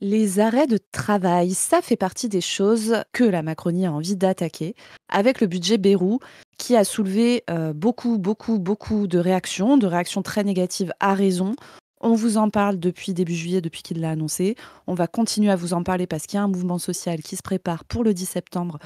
Les arrêts de travail, ça fait partie des choses que la Macronie a envie d'attaquer, avec le budget Bayrou, qui a soulevé beaucoup, beaucoup, beaucoup de réactions très négatives à raison. On vous en parle depuis début juillet, depuis qu'il l'a annoncé. On va continuer à vous en parler parce qu'il y a un mouvement social qui se prépare pour le 10 septembre,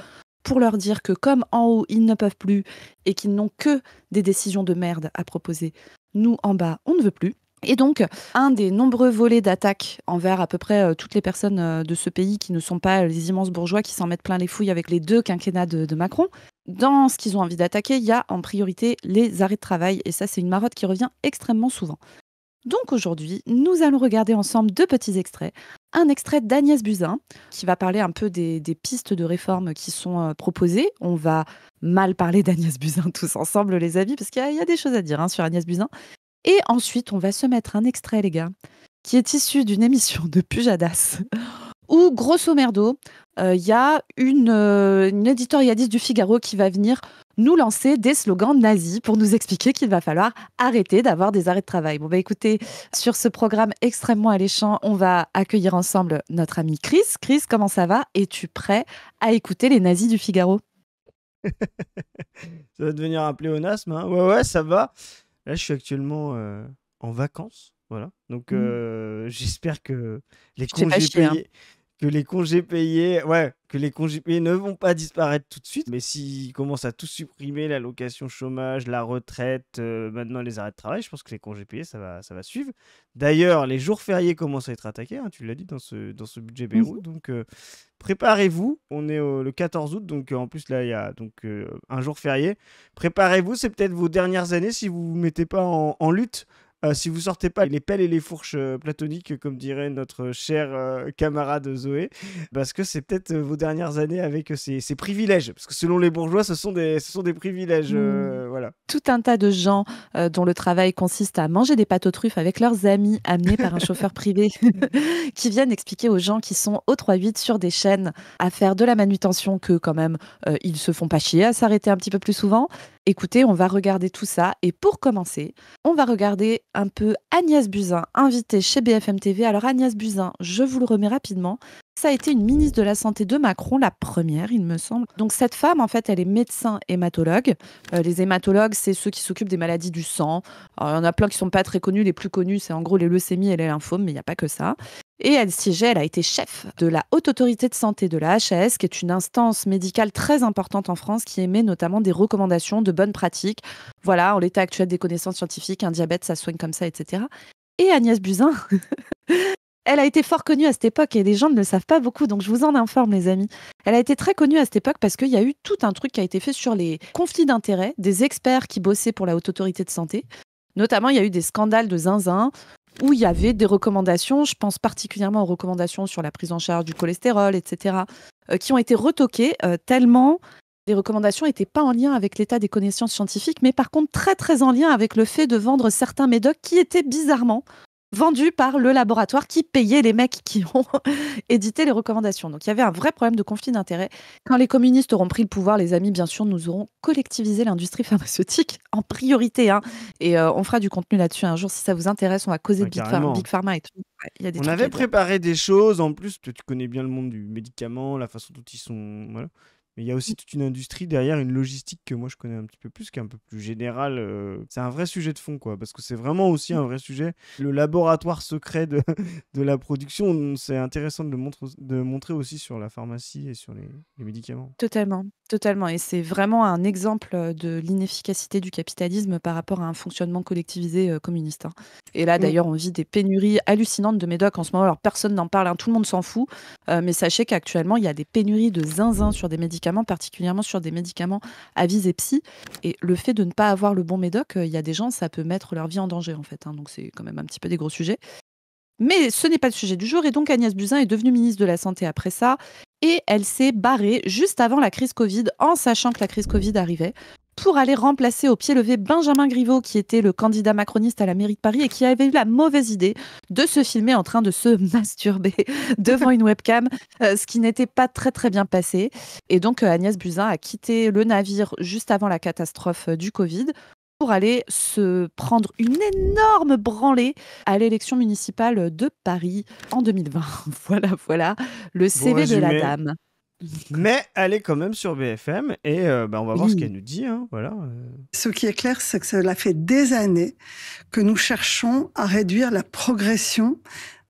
pour leur dire que comme en haut, ils ne peuvent plus et qu'ils n'ont que des décisions de merde à proposer, nous, en bas, on ne veut plus. Et donc, un des nombreux volets d'attaque envers à peu près toutes les personnes de ce pays qui ne sont pas les immenses bourgeois qui s'en mettent plein les fouilles avec les 2 quinquennats de Macron, dans ce qu'ils ont envie d'attaquer, il y a en priorité les arrêts de travail. Et ça, c'est une marotte qui revient extrêmement souvent. Donc aujourd'hui, nous allons regarder ensemble 2 petits extraits. Un extrait d'Agnès Buzyn, qui va parler un peu des pistes de réforme qui sont proposées. On va mal parler d'Agnès Buzyn tous ensemble, les amis, parce qu'il y a des choses à dire sur Agnès Buzyn. Et ensuite, on va se mettre un extrait, les gars, qui est issu d'une émission de Pujadas, où, grosso merdo, il y a une éditorialiste du Figaro qui va venir nous lancer des slogans nazis pour nous expliquer qu'il va falloir arrêter d'avoir des arrêts de travail. Bon, bah écoutez, sur ce programme extrêmement alléchant, on va accueillir ensemble notre ami Chris. Chris, comment ça va? Es-tu prêt à écouter les nazis du Figaro? Ça va devenir un pléonasme, hein. Ouais, ça va. Là, je suis actuellement en vacances, voilà. Donc, j'espère que les Je t'ai pas congés chier, hein. payés, que les congés payés ne vont pas disparaître tout de suite. Mais s'ils commencent à tout supprimer, l'allocation chômage, la retraite, maintenant les arrêts de travail, je pense que les congés payés, ça va suivre. D'ailleurs, les jours fériés commencent à être attaqués, hein, tu l'as dit dans ce budget Bayrou. Donc, préparez-vous. On est le 14 août, donc en plus là, il y a donc un jour férié. Préparez-vous, c'est peut-être vos dernières années si vous vous mettez pas en lutte. Si vous sortez pas les pelles et les fourches platoniques, comme dirait notre cher camarade Zoé, parce que c'est peut-être vos dernières années avec ces privilèges. Parce que selon les bourgeois, ce sont des privilèges. Voilà. Tout un tas de gens dont le travail consiste à manger des pâtes aux truffes avec leurs amis amenés par un chauffeur privé qui viennent expliquer aux gens qui sont au 3-8 sur des chaînes à faire de la manutention que quand même ils se font pas chier à s'arrêter un petit peu plus souvent. Écoutez, on va regarder tout ça et pour commencer, on va regarder un peu Agnès Buzyn, invitée chez BFM TV. Alors Agnès Buzyn, je vous le remets rapidement, ça a été une ministre de la Santé de Macron, la première, il me semble. Donc cette femme, en fait, elle est médecin hématologue. Les hématologues, c'est ceux qui s'occupent des maladies du sang. Alors, il y en a plein qui sont pas très connus. Les plus connus, c'est en gros les leucémies et les lymphomes, mais il n'y a pas que ça. Et elle a été chef de la Haute Autorité de Santé de la HAS, qui est une instance médicale très importante en France, qui émet notamment des recommandations de bonnes pratiques. Voilà, en l'état actuel des connaissances scientifiques, un diabète, ça se soigne comme ça, etc. Et Agnès Buzyn, elle a été fort connue à cette époque et les gens ne le savent pas beaucoup, donc je vous en informe, les amis. Elle a été très connue à cette époque parce qu'il y a eu tout un truc qui a été fait sur les conflits d'intérêts des experts qui bossaient pour la Haute Autorité de Santé. Notamment, il y a eu des scandales de zinzin où il y avait des recommandations, je pense particulièrement aux recommandations sur la prise en charge du cholestérol, etc., qui ont été retoquées tellement les recommandations n'étaient pas en lien avec l'état des connaissances scientifiques, mais par contre très très en lien avec le fait de vendre certains médocs qui étaient bizarrement vendus par le laboratoire qui payait les mecs qui ont édité les recommandations. Donc il y avait un vrai problème de conflit d'intérêts. Quand les communistes auront pris le pouvoir, les amis, bien sûr, nous aurons collectivisé l'industrie pharmaceutique en priorité. Et on fera du contenu là-dessus un jour si ça vous intéresse. On va causer de Big Pharma et tout. Ouais, il y a des On trucs avait à dire. préparé des choses. En plus, tu connais bien le monde du médicament, la façon dont ils sont. Voilà. Mais il y a aussi toute une industrie derrière, une logistique que moi je connais un petit peu plus, qui est un peu plus générale. C'est un vrai sujet de fond, quoi, parce que c'est vraiment aussi un vrai sujet. Le laboratoire secret de, de la production, c'est intéressant de le montrer aussi sur la pharmacie et sur les médicaments. Totalement, totalement. Et c'est vraiment un exemple de l'inefficacité du capitalisme par rapport à un fonctionnement collectivisé communiste. Et là, d'ailleurs, on vit des pénuries hallucinantes de médocs en ce moment. Alors, personne n'en parle, tout le monde s'en fout. Mais sachez qu'actuellement, il y a des pénuries de zinzin sur des médicaments, particulièrement sur des médicaments à visée psy. Et le fait de ne pas avoir le bon médoc, il y a des gens, ça peut mettre leur vie en danger, en fait. Donc, c'est quand même un petit peu des gros sujets. Mais ce n'est pas le sujet du jour. Et donc, Agnès Buzyn est devenue ministre de la Santé après ça. Et elle s'est barrée juste avant la crise Covid, en sachant que la crise Covid arrivait, pour aller remplacer au pied levé Benjamin Griveaux, qui était le candidat macroniste à la mairie de Paris et qui avait eu la mauvaise idée de se filmer en train de se masturber devant une webcam, ce qui n'était pas très très bien passé. Et donc Agnès Buzyn a quitté le navire juste avant la catastrophe du Covid pour aller se prendre une énorme branlée à l'élection municipale de Paris en 2020. Voilà, voilà le Bon CV de la résumé. dame. Mais elle est quand même sur BFM et on va voir ce qu'elle Oui. nous dit. Hein, voilà. Ce qui est clair, c'est que cela fait des années que nous cherchons à réduire la progression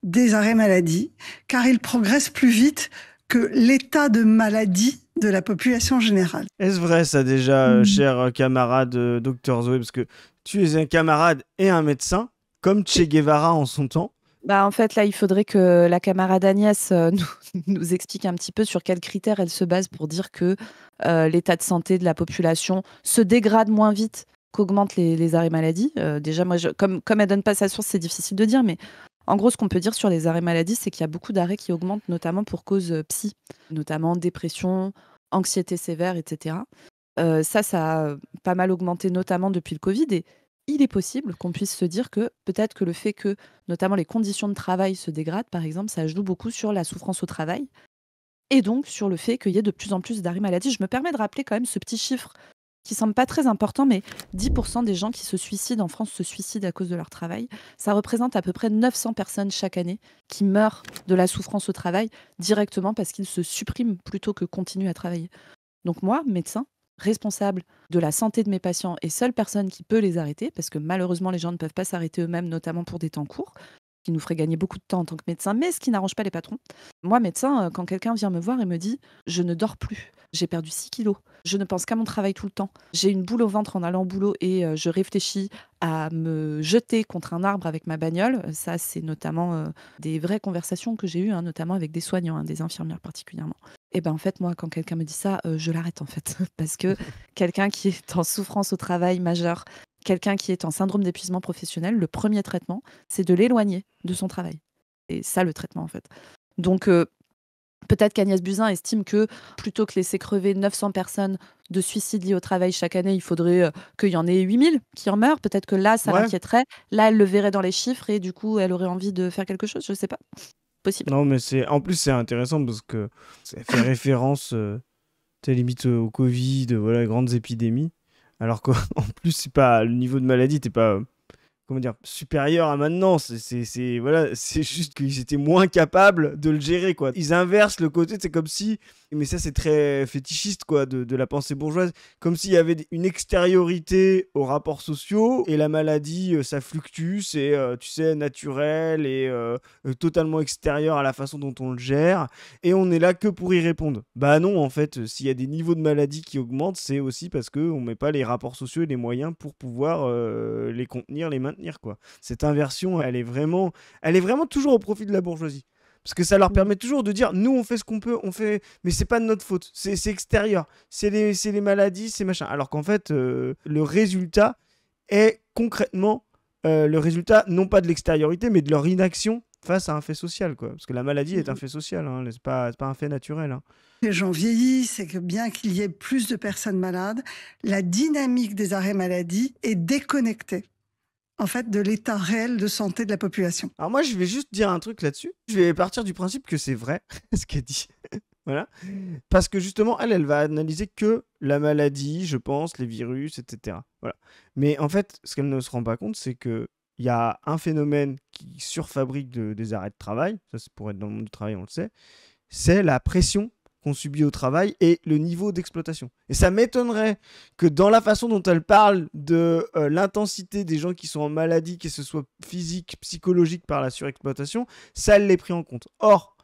des arrêts maladie, car ils progressent plus vite que l'état de maladie de la population générale. Est-ce vrai ça déjà, cher camarade Dr Zoé, parce que tu es un camarade et un médecin, comme Che Guevara en son temps. En fait, là, il faudrait que la camarade Agnès nous explique un petit peu sur quels critères elle se base pour dire que l'état de santé de la population se dégrade moins vite qu'augmentent les arrêts maladie. Déjà, moi, comme elle donne pas sa source, c'est difficile de dire, mais en gros, ce qu'on peut dire sur les arrêts maladie, c'est qu'il y a beaucoup d'arrêts qui augmentent, notamment pour cause psy, notamment dépression, anxiété sévère, etc. Ça a pas mal augmenté, notamment depuis le Covid. Et il est possible qu'on puisse se dire que peut-être que le fait que, notamment, les conditions de travail se dégradent, par exemple, ça joue beaucoup sur la souffrance au travail et donc sur le fait qu'il y ait de plus en plus d'arrêts maladie. Je me permets de rappeler quand même ce petit chiffre qui semble pas très important, mais 10% des gens qui se suicident en France se suicident à cause de leur travail. Ça représente à peu près 900 personnes chaque année qui meurent de la souffrance au travail directement parce qu'ils se suppriment plutôt que continuent à travailler. Donc moi, médecin, responsable de la santé de mes patients et seule personne qui peut les arrêter, parce que malheureusement les gens ne peuvent pas s'arrêter eux-mêmes, notamment pour des temps courts, qui nous ferait gagner beaucoup de temps en tant que médecin, mais ce qui n'arrange pas les patrons. Moi, médecin, quand quelqu'un vient me voir et me dit « je ne dors plus, j'ai perdu 6 kilos, je ne pense qu'à mon travail tout le temps, j'ai une boule au ventre en allant au boulot et je réfléchis à me jeter contre un arbre avec ma bagnole », ça c'est notamment des vraies conversations que j'ai eues, notamment avec des soignants, des infirmières particulièrement. Et en fait, moi, quand quelqu'un me dit ça, je l'arrête en fait. Parce que quelqu'un qui est en souffrance au travail majeure, quelqu'un qui est en syndrome d'épuisement professionnel, le premier traitement, c'est de l'éloigner de son travail. Et ça, le traitement, en fait. Donc, peut-être qu'Agnès Buzyn estime que plutôt que laisser crever 900 personnes de suicides liés au travail chaque année, il faudrait qu'il y en ait 8000 qui en meurent. Peut-être que là, ça l'inquiéterait. Là, elle le verrait dans les chiffres et du coup, elle aurait envie de faire quelque chose. Je ne sais pas. Possible. Non, mais en plus, c'est intéressant parce que ça fait référence, limite au Covid, voilà, grandes épidémies. Alors qu'en plus, c'est pas le niveau de maladie, t'es pas comment dire, supérieur à maintenant. Voilà, c'est juste qu'ils étaient moins capables de le gérer, quoi. Ils inversent le côté, c'est comme si, mais ça c'est très fétichiste, quoi, de la pensée bourgeoise, comme s'il y avait une extériorité aux rapports sociaux et la maladie, ça fluctue, c'est, tu sais, naturel et totalement extérieur à la façon dont on le gère, et on est là que pour y répondre. Bah non, en fait, s'il y a des niveaux de maladie qui augmentent, c'est aussi parce qu'on met pas les rapports sociaux et les moyens pour pouvoir les contenir, les maintenir, quoi. Cette inversion, elle est vraiment toujours au profit de la bourgeoisie. Parce que ça leur permet toujours de dire, nous on fait ce qu'on peut, mais c'est pas de notre faute, c'est extérieur, c'est les maladies, c'est machin. Alors qu'en fait, le résultat est concrètement le résultat non pas de l'extériorité, mais de leur inaction face à un fait social, quoi. Parce que la maladie est un fait social, c'est pas un fait naturel. Les gens vieillissent et que bien qu'il y ait plus de personnes malades, la dynamique des arrêts maladie est déconnectée en fait, de l'état réel de santé de la population. Alors moi, je vais juste dire un truc là-dessus. Je vais partir du principe que c'est vrai, ce qu'elle dit. Voilà. Parce que justement, elle va analyser que la maladie, je pense, les virus, etc. Voilà. Mais en fait, ce qu'elle ne se rend pas compte, c'est qu'il y a un phénomène qui surfabrique des arrêts de travail. Ça, c'est pour être dans le monde du travail, on le sait. C'est la pression qu'on subit au travail et le niveau d'exploitation. Et ça m'étonnerait que dans la façon dont elle parle de l'intensité des gens qui sont en maladie, que ce soit physique, psychologique par la surexploitation, ça elle l'ait pris en compte. Or,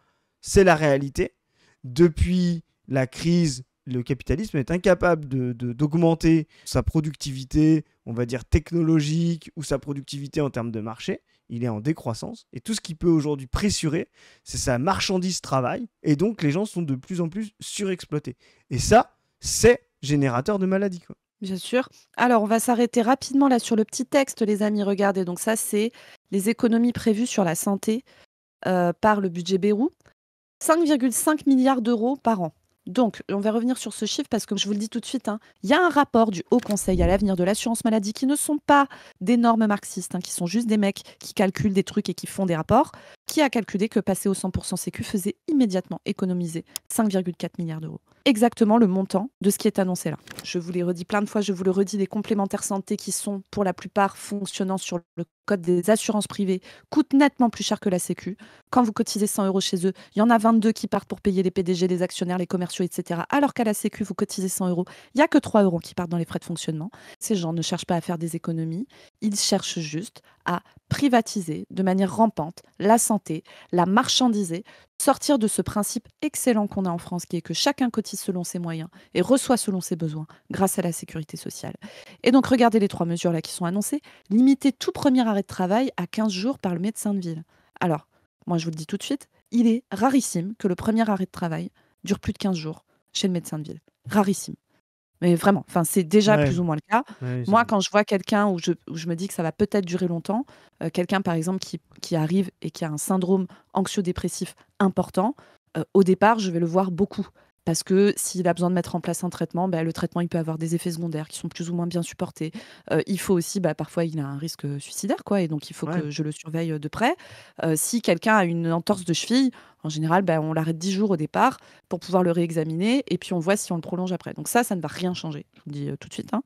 c'est la réalité. Depuis la crise, le capitalisme est incapable d'augmenter sa productivité, on va dire technologique, ou sa productivité en termes de marché. Il est en décroissance. Et tout ce qui peut aujourd'hui pressurer, c'est sa marchandise travail. Et donc, les gens sont de plus en plus surexploités. Et ça, c'est générateur de maladies, quoi. Bien sûr. Alors, on va s'arrêter rapidement là sur le petit texte, les amis. Regardez, donc ça, c'est les économies prévues sur la santé par le budget Bayrou. 5,5 milliards d'euros par an. Donc, on va revenir sur ce chiffre parce que je vous le dis tout de suite, il y a un rapport du Haut Conseil à l'avenir de l'assurance maladie qui ne sont pas des normes marxistes, qui sont juste des mecs qui calculent des trucs et qui font des rapports. qui a calculé que passer au 100% sécu faisait immédiatement économiser 5,4 milliards d'euros. Exactement le montant de ce qui est annoncé là. Je vous l'ai redit plein de fois, je vous le redis, les complémentaires santé qui sont pour la plupart fonctionnant sur le code des assurances privées coûtent nettement plus cher que la sécu. Quand vous cotisez 100 euros chez eux, il y en a 22 qui partent pour payer les PDG, les actionnaires, les commerciaux, etc. Alors qu'à la sécu, vous cotisez 100 euros, il n'y a que 3 euros qui partent dans les frais de fonctionnement. Ces gens ne cherchent pas à faire des économies, ils cherchent juste à privatiser de manière rampante la santé, la marchandiser, sortir de ce principe excellent qu'on a en France qui est que chacun cotise selon ses moyens et reçoit selon ses besoins grâce à la sécurité sociale. Et donc regardez les 3 mesures là qui sont annoncées. Limiter tout premier arrêt de travail à 15 jours par le médecin de ville. Alors, moi je vous le dis tout de suite, il est rarissime que le premier arrêt de travail dure plus de 15 jours chez le médecin de ville. Rarissime. Mais vraiment, c'est déjà Ouais. plus ou moins le cas. Ouais, Moi, quand je vois quelqu'un où je me dis que ça va peut-être durer longtemps, quelqu'un par exemple qui arrive et qui a un syndrome anxio-dépressif important, au départ, je vais le voir beaucoup. Parce que s'il a besoin de mettre en place un traitement, le traitement il peut avoir des effets secondaires qui sont plus ou moins bien supportés. Il faut aussi, parfois il a un risque suicidaire, quoi, et donc il faut Ouais. que je le surveille de près. Si quelqu'un a une entorse de cheville, en général, on l'arrête 10 jours au départ pour pouvoir le réexaminer et puis on voit si on le prolonge après. Donc ça ne va rien changer, je vous le dis tout de suite, hein.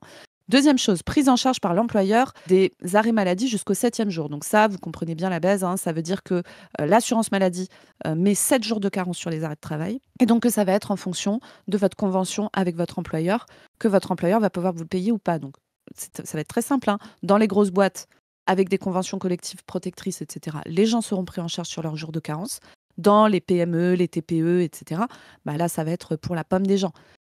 Deuxième chose, prise en charge par l'employeur des arrêts maladie jusqu'au 7e jour. Donc ça, vous comprenez bien la base, hein, ça veut dire que l'assurance maladie met 7 jours de carence sur les arrêts de travail et donc que ça va être en fonction de votre convention avec votre employeur, que votre employeur va pouvoir vous le payer ou pas. Donc ça va être très simple, hein. Dans les grosses boîtes, avec des conventions collectives protectrices, etc., les gens seront pris en charge sur leurs jours de carence. Dans les PME, les TPE, etc., là, ça va être pour la pomme des gens.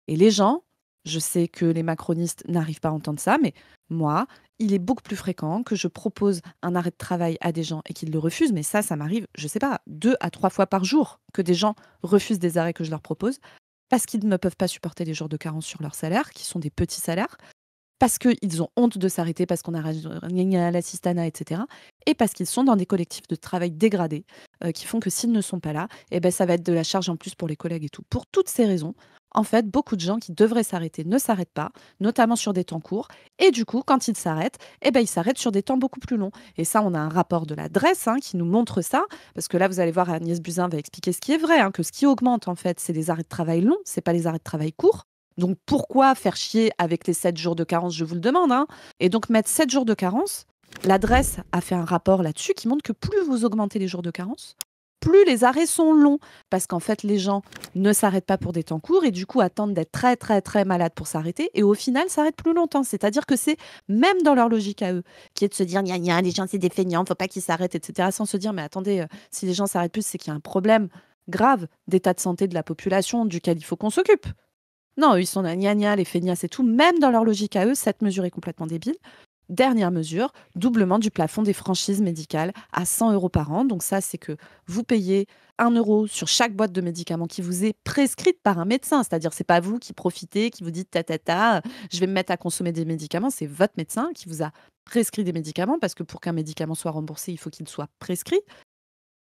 Et les gens, je sais que les macronistes n'arrivent pas à entendre ça, mais moi, il est beaucoup plus fréquent que je propose un arrêt de travail à des gens et qu'ils le refusent. Mais ça m'arrive, je ne sais pas, 2 à 3 fois par jour que des gens refusent des arrêts que je leur propose parce qu'ils ne peuvent pas supporter les jours de carence sur leur salaire, qui sont des petits salaires, parce qu'ils ont honte de s'arrêter, parce qu'on a à l'assistanat, etc. Et parce qu'ils sont dans des collectifs de travail dégradés qui font que s'ils ne sont pas là, ça va être de la charge en plus pour les collègues et tout. Pour toutes ces raisons, en fait, beaucoup de gens qui devraient s'arrêter ne s'arrêtent pas, notamment sur des temps courts. Et du coup, quand ils s'arrêtent, ils s'arrêtent sur des temps beaucoup plus longs. Et ça, on a un rapport de la DREES qui nous montre ça. Parce que là, vous allez voir, Agnès Buzyn va expliquer ce qui est vrai, que ce qui augmente, en fait, c'est les arrêts de travail longs, c'est pas les arrêts de travail courts. Donc pourquoi faire chier avec les 7 jours de carence, je vous le demande, hein. Et donc mettre 7 jours de carence, la DREES a fait un rapport là-dessus qui montre que plus vous augmentez les jours de carence, plus les arrêts sont longs. Parce qu'en fait, les gens ne s'arrêtent pas pour des temps courts et du coup attendent d'être très très très malades pour s'arrêter et au final s'arrêtent plus longtemps. C'est-à-dire que c'est même dans leur logique à eux, qui est de se dire gna gna, les gens c'est des feignants, faut pas qu'ils s'arrêtent, etc. Sans se dire mais attendez, si les gens s'arrêtent plus, c'est qu'il y a un problème grave d'état de santé de la population duquel il faut qu'on s'occupe. Non, eux, ils sont gna gna, les feignasses et tout. Même dans leur logique à eux, cette mesure est complètement débile. Dernière mesure, doublement du plafond des franchises médicales à 100 euros par an. Donc ça, c'est que vous payez 1 euro sur chaque boîte de médicaments qui vous est prescrite par un médecin. C'est-à-dire, c'est pas vous qui profitez, qui vous dites je vais me mettre à consommer des médicaments. C'est votre médecin qui vous a prescrit des médicaments parce que pour qu'un médicament soit remboursé, il faut qu'il soit prescrit.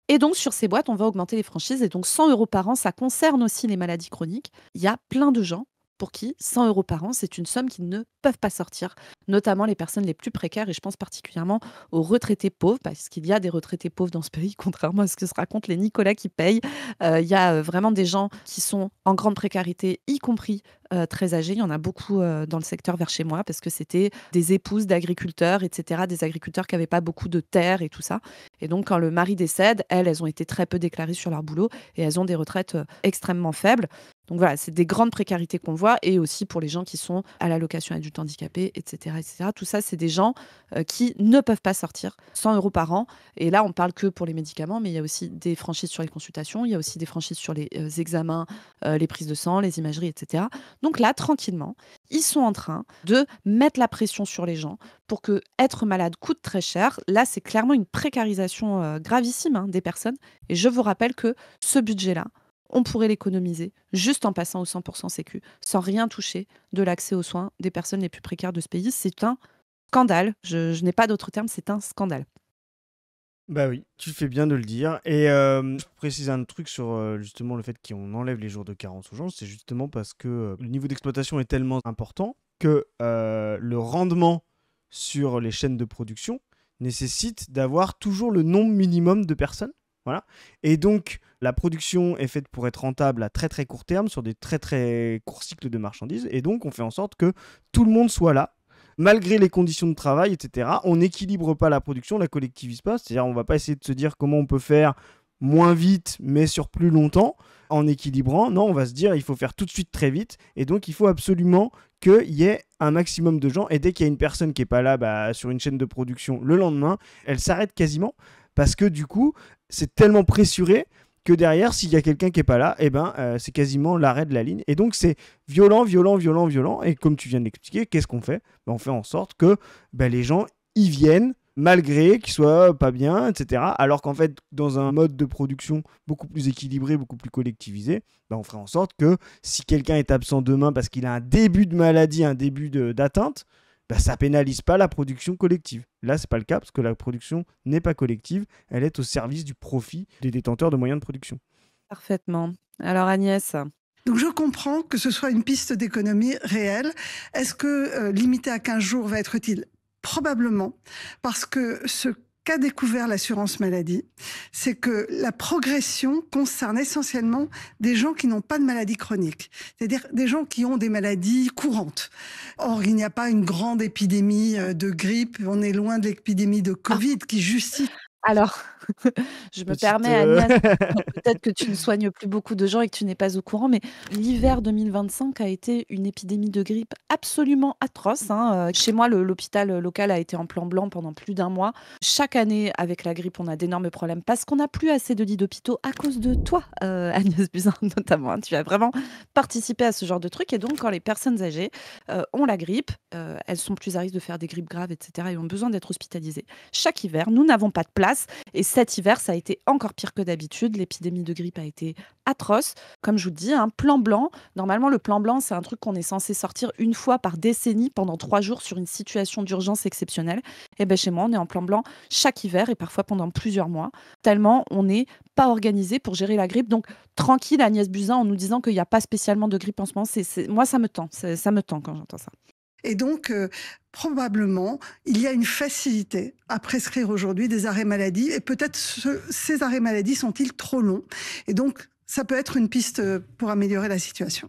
Et donc, sur ces boîtes, on va augmenter les franchises. Et donc, 100 euros par an, ça concerne aussi les maladies chroniques. Il y a plein de gens pour qui 100 euros par an, c'est une somme qu'ils ne peuvent pas sortir, notamment les personnes les plus précaires. Et je pense particulièrement aux retraités pauvres, parce qu'il y a des retraités pauvres dans ce pays, contrairement à ce que se racontent les Nicolas qui payent. Il y a vraiment des gens qui sont en grande précarité, y compris très âgés. Il y en a beaucoup dans le secteur vers chez moi, parce que c'était des épouses d'agriculteurs, etc., des agriculteurs qui n'avaient pas beaucoup de terre et tout ça. Et donc, quand le mari décède, elles ont été très peu déclarées sur leur boulot et elles ont des retraites extrêmement faibles. Donc voilà, c'est des grandes précarités qu'on voit et aussi pour les gens qui sont à l'allocation adulte handicapé, etc., etc. Tout ça, c'est des gens qui ne peuvent pas sortir 100 euros par an. Et là, on parle que pour les médicaments, mais il y a aussi des franchises sur les consultations, il y a aussi des franchises sur les examens, les prises de sang, les imageries, etc. Donc là, tranquillement, ils sont en train de mettre la pression sur les gens pour que être malade coûte très cher. Là, c'est clairement une précarisation gravissime des personnes. Et je vous rappelle que ce budget-là, on pourrait l'économiser juste en passant au 100% sécu, sans rien toucher de l'accès aux soins des personnes les plus précaires de ce pays. C'est un scandale. Je n'ai pas d'autre terme, c'est un scandale. Bah oui, tu fais bien de le dire. Et je précise un truc sur justement le fait qu'on enlève les jours de carence aux gens. C'est justement parce que le niveau d'exploitation est tellement important que le rendement sur les chaînes de production nécessite d'avoir toujours le nombre minimum de personnes. Voilà. Et donc, la production est faite pour être rentable à très très court terme, sur des très très courts cycles de marchandises. Et donc, on fait en sorte que tout le monde soit là, malgré les conditions de travail, etc. On n'équilibre pas la production, on la collectivise pas. C'est-à-dire, on va pas essayer de se dire comment on peut faire moins vite, mais sur plus longtemps, en équilibrant. Non, on va se dire, il faut faire tout de suite très vite. Et donc, il faut absolument qu'il y ait un maximum de gens. Et dès qu'il y a une personne qui n'est pas là sur une chaîne de production le lendemain, elle s'arrête quasiment. Parce que du coup, c'est tellement pressuré que derrière, s'il y a quelqu'un qui n'est pas là, c'est quasiment l'arrêt de la ligne. Et donc, c'est violent, violent, violent, violent. Et comme tu viens de l'expliquer, qu'est-ce qu'on fait ? On fait en sorte que les gens y viennent, malgré qu'ils soient pas bien, etc. Alors qu'en fait, dans un mode de production beaucoup plus équilibré, beaucoup plus collectivisé, on ferait en sorte que si quelqu'un est absent demain parce qu'il a un début de maladie, un début d'atteinte, ça pénalise pas la production collective. Là, c'est pas le cas parce que la production n'est pas collective, elle est au service du profit des détenteurs de moyens de production. Parfaitement. Alors Agnès, Donc je comprends que ce soit une piste d'économie réelle. Est-ce que limiter à 15 jours va être utile ? Probablement, parce que ce qu'a découvert l'assurance maladie, c'est que la progression concerne essentiellement des gens qui n'ont pas de maladie chronique, c'est-à-dire des gens qui ont des maladies courantes. Or, il n'y a pas une grande épidémie de grippe, on est loin de l'épidémie de Covid qui justifie. alors, je me permets, Agnès, peut-être que tu ne soignes plus beaucoup de gens et que tu n'es pas au courant, mais l'hiver 2025 a été une épidémie de grippe absolument atroce. Chez moi, l'hôpital local a été en plan blanc pendant plus d'un mois. Chaque année, avec la grippe, on a d'énormes problèmes parce qu'on n'a plus assez de lits d'hôpitaux à cause de toi, Agnès Buzyn, notamment. Tu as vraiment participé à ce genre de truc. Et donc, quand les personnes âgées ont la grippe, elles sont plus à risque de faire des grippes graves, etc. et ont besoin d'être hospitalisées. Chaque hiver, nous n'avons pas de place. Et cet hiver, ça a été encore pire que d'habitude. L'épidémie de grippe a été atroce. Comme je vous le dis, un plan blanc. Normalement, le plan blanc, c'est un truc qu'on est censé sortir une fois par décennie pendant 3 jours sur une situation d'urgence exceptionnelle. Et bien, chez moi, on est en plan blanc chaque hiver et parfois pendant plusieurs mois, tellement on n'est pas organisé pour gérer la grippe. Donc, tranquille, Agnès Buzyn, en nous disant qu'il n'y a pas spécialement de grippe en ce moment. Moi, ça me tend. Ça me tend quand j'entends ça. Et donc, probablement, il y a une facilité à prescrire aujourd'hui des arrêts maladie. Et peut-être ces arrêts maladie sont-ils trop longs. Et donc, ça peut être une piste pour améliorer la situation.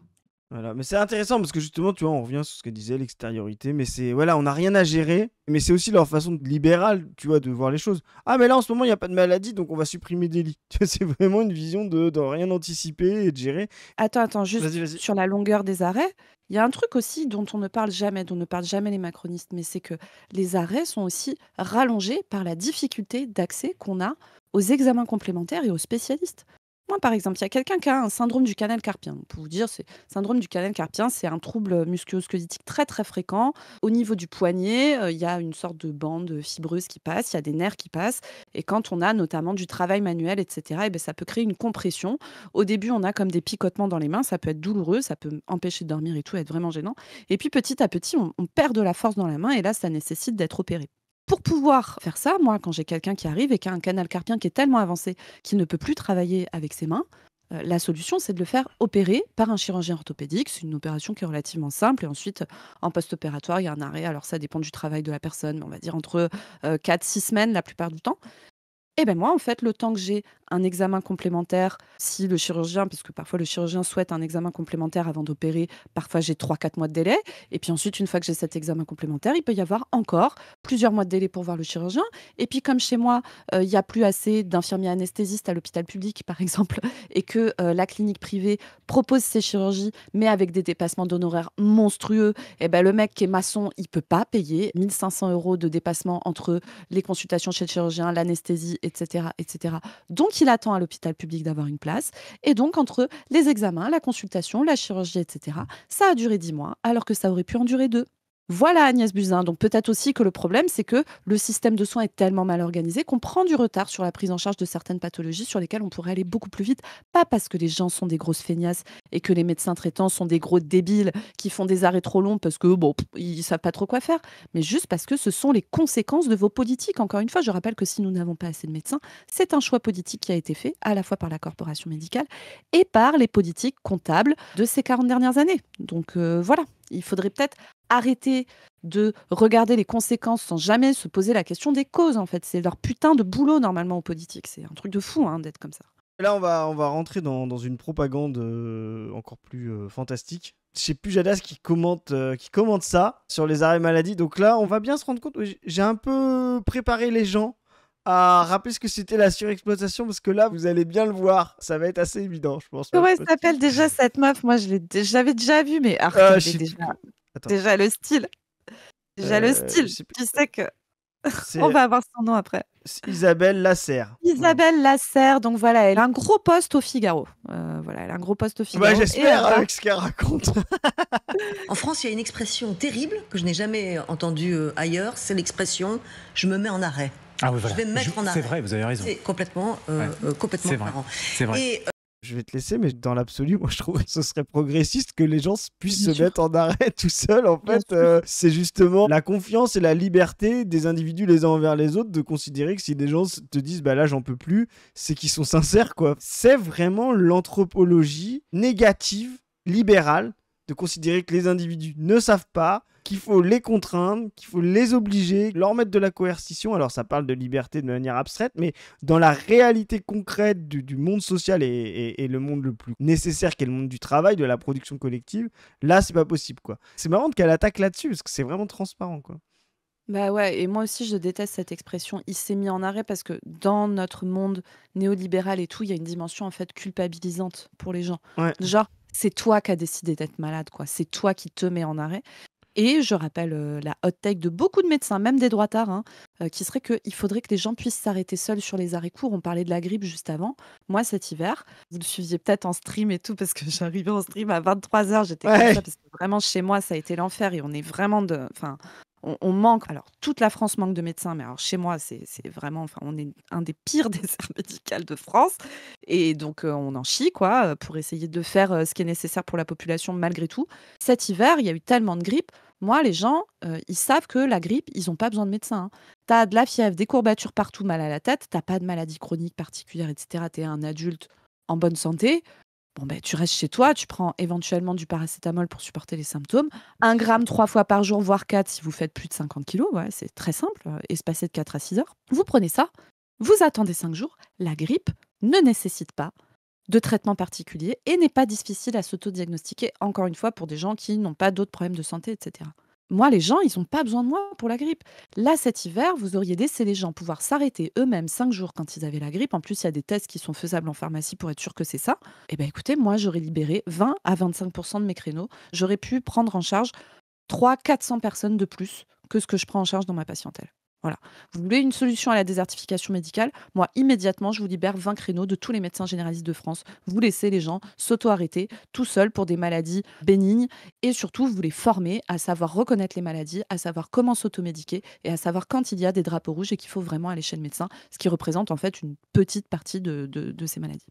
Voilà, mais c'est intéressant parce que justement, tu vois, on revient sur ce que disait l'extériorité, mais c'est, voilà, on n'a rien à gérer, mais c'est aussi leur façon libérale, tu vois, de voir les choses. Ah, mais là, en ce moment, il n'y a pas de maladie, donc on va supprimer des lits. Tu vois, c'est vraiment une vision de rien anticiper et de gérer. Attends, juste Vas-y. sur la longueur des arrêts, il y a un truc aussi dont on ne parle jamais, dont ne parlent jamais les macronistes, mais c'est que les arrêts sont aussi rallongés par la difficulté d'accès qu'on a aux examens complémentaires et aux spécialistes. Moi, par exemple, il y a quelqu'un qui a un syndrome du canal carpien. Pour vous dire, syndrome du canal carpien, c'est un trouble musculo-squelettique très très fréquent. Au niveau du poignet, il y a une sorte de bande fibreuse qui passe, il y a des nerfs qui passent. Et quand on a notamment du travail manuel, etc., ça peut créer une compression. Au début, on a comme des picotements dans les mains, ça peut être douloureux, ça peut empêcher de dormir et tout, être vraiment gênant. Et puis petit à petit, on perd de la force dans la main et là, ça nécessite d'être opéré. Pour pouvoir faire ça, moi, quand j'ai quelqu'un qui arrive et qui a un canal carpien qui est tellement avancé qu'il ne peut plus travailler avec ses mains, la solution, c'est de le faire opérer par un chirurgien orthopédique. C'est une opération qui est relativement simple. Et ensuite, en post-opératoire, il y a un arrêt. Alors, ça dépend du travail de la personne, mais on va dire entre 4-6 semaines la plupart du temps. Et ben moi, en fait, le temps que j'ai un examen complémentaire, si le chirurgien, parce que parfois le chirurgien souhaite un examen complémentaire avant d'opérer, parfois j'ai 3-4 mois de délai. Et puis ensuite, une fois que j'ai cet examen complémentaire, il peut y avoir encore plusieurs mois de délai pour voir le chirurgien. Et puis comme chez moi, il n'y a plus assez d'infirmiers anesthésistes à l'hôpital public, par exemple, et que la clinique privée propose ces chirurgies, mais avec des dépassements d'honoraires monstrueux, et ben le mec qui est maçon, il peut pas payer 1 500 € de dépassement entre les consultations chez le chirurgien, l'anesthésie, etc., etc. Donc, il attend à l'hôpital public d'avoir une place. Et donc, entre les examens, la consultation, la chirurgie, etc., ça a duré 10 mois, alors que ça aurait pu en durer 2. Voilà Agnès Buzyn. Donc peut-être aussi que le problème, c'est que le système de soins est tellement mal organisé qu'on prend du retard sur la prise en charge de certaines pathologies sur lesquelles on pourrait aller beaucoup plus vite. Pas parce que les gens sont des grosses feignasses et que les médecins traitants sont des gros débiles qui font des arrêts trop longs parce que ils savent pas trop quoi faire, mais juste parce que ce sont les conséquences de vos politiques. Encore une fois, je rappelle que si nous n'avons pas assez de médecins, c'est un choix politique qui a été fait à la fois par la corporation médicale et par les politiques comptables de ces 40 dernières années. Donc voilà. Il faudrait peut-être arrêter de regarder les conséquences sans jamais se poser la question des causes, en fait. C'est leur putain de boulot, normalement, aux politiques. C'est un truc de fou, hein, d'être comme ça. Là, on va rentrer dans une propagande encore plus fantastique. C'est Pujadas qui commente ça sur les arrêts maladie. Donc là, on va bien se rendre compte. J'ai un peu préparé les gens à rappeler ce que c'était la surexploitation parce que là, vous allez bien le voir. Ça va être assez évident, je pense. Comment elle s'appelle déjà cette meuf? Moi, je l'avais déjà vue, mais déjà le style. Déjà le style. Tu sais que on va avoir son nom après. Isabelle Lasserre. Isabelle Lasserre, donc voilà, elle a un gros poste au Figaro. Elle a un gros poste au Figaro. J'espère avec ce qu'elle raconte. En France, il y a une expression terrible que je n'ai jamais entendue ailleurs, c'est l'expression « je me mets en arrêt ». Ah oui, voilà. Je vais me mettre en arrêt. C'est vrai, vous avez raison. C'est complètement marrant. C'est vrai. Et, je vais te laisser, mais dans l'absolu, moi je trouve que ce serait progressiste que les gens puissent se mettre en arrêt tout seuls. En fait, c'est justement la confiance et la liberté des individus les uns envers les autres de considérer que si des gens te disent bah là j'en peux plus, c'est qu'ils sont sincères quoi. C'est vraiment l'anthropologie négative, libérale, de considérer que les individus ne savent pas, qu'il faut les contraindre, qu'il faut les obliger, leur mettre de la coercition. Alors ça parle de liberté de manière abstraite, mais dans la réalité concrète du monde social et le monde le plus nécessaire qu'est le monde du travail, de la production collective, là c'est pas possible quoi. C'est marrant qu'elle attaque là-dessus parce que c'est vraiment transparent quoi. Bah ouais, et moi aussi je déteste cette expression il s'est mis en arrêt parce que dans notre monde néolibéral et tout, il y a une dimension en fait culpabilisante pour les gens. Ouais. Genre, c'est toi qui as décidé d'être malade, quoi. C'est toi qui te mets en arrêt. Et je rappelle la hot take de beaucoup de médecins, même des droitards, hein, qui serait qu'il faudrait que les gens puissent s'arrêter seuls sur les arrêts courts. On parlait de la grippe juste avant. Moi, cet hiver, vous le suiviez peut-être en stream et tout, parce que j'arrivais en stream à 23h. J'étais comme ça, parce que vraiment, chez moi, ça a été l'enfer. Et on est vraiment on manque. Alors, toute la France manque de médecins, mais alors chez moi, c'est vraiment. Enfin, on est un des pires déserts médicaux de France. Et donc, on en chie, quoi, pour essayer de faire ce qui est nécessaire pour la population malgré tout. Cet hiver, il y a eu tellement de grippe. Moi, les gens, ils savent que la grippe, ils n'ont pas besoin de médecin. Hein. Tu as de la fièvre, des courbatures partout, mal à la tête, tu n'as pas de maladie chronique particulière, etc. Tu es un adulte en bonne santé. Bon, ben, tu restes chez toi, tu prends éventuellement du paracétamol pour supporter les symptômes. 1 gramme 3 fois par jour, voire 4 si vous faites plus de 50 kilos. Ouais, c'est très simple, espacé de 4 à 6 heures. Vous prenez ça, vous attendez 5 jours. La grippe ne nécessite pas de traitement particulier et n'est pas difficile à s'auto-diagnostiquer, encore une fois, pour des gens qui n'ont pas d'autres problèmes de santé, etc. Moi, les gens, ils n'ont pas besoin de moi pour la grippe. Là, cet hiver, vous auriez laissé les gens pouvoir s'arrêter eux-mêmes 5 jours quand ils avaient la grippe. En plus, il y a des tests qui sont faisables en pharmacie pour être sûr que c'est ça. Eh bien, écoutez, moi, j'aurais libéré 20 à 25% de mes créneaux. J'aurais pu prendre en charge 300-400 personnes de plus que ce que je prends en charge dans ma patientèle. Voilà. Vous voulez une solution à la désertification médicale? Moi, immédiatement, je vous libère 20 créneaux de tous les médecins généralistes de France. Vous laissez les gens s'auto-arrêter tout seuls pour des maladies bénignes et surtout, vous les formez à savoir reconnaître les maladies, à savoir comment s'automédiquer et à savoir quand il y a des drapeaux rouges et qu'il faut vraiment aller chez le médecin, ce qui représente en fait une petite partie de ces maladies.